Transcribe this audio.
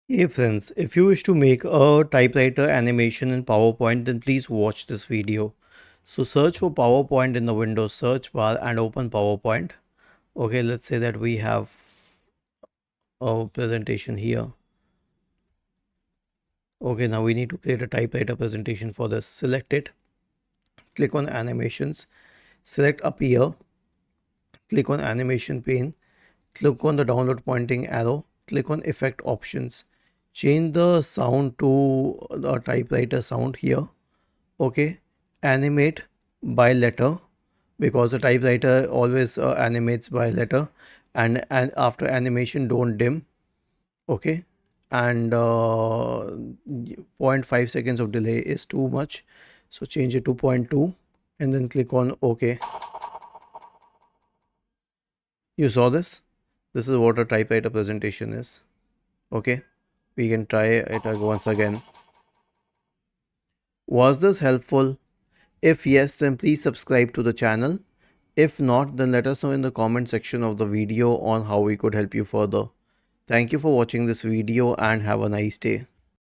Hey friends, if you wish to make a typewriter animation in PowerPoint, then please watch this video. So search for PowerPoint in the Windows search bar and open PowerPoint. Okay, let's say that we have a presentation here. Okay, now we need to create a typewriter presentation for this. Select it, click on animations, select up here, click on animation pane, click on the download pointing arrow, click on effect options, change the sound to the typewriter sound here. Okay, animate by letter, because the typewriter always animates by letter, and after animation don't dim. Okay, and 0.5 seconds of delay is too much, so change it to 0.2 and then click on OK. You saw this is what a typewriter presentation is. Okay, we can try it once again. Was this helpful? If yes, then please subscribe to the channel. If not, then let us know in the comment section of the video on how we could help you further. Thank you for watching this video and have a nice day.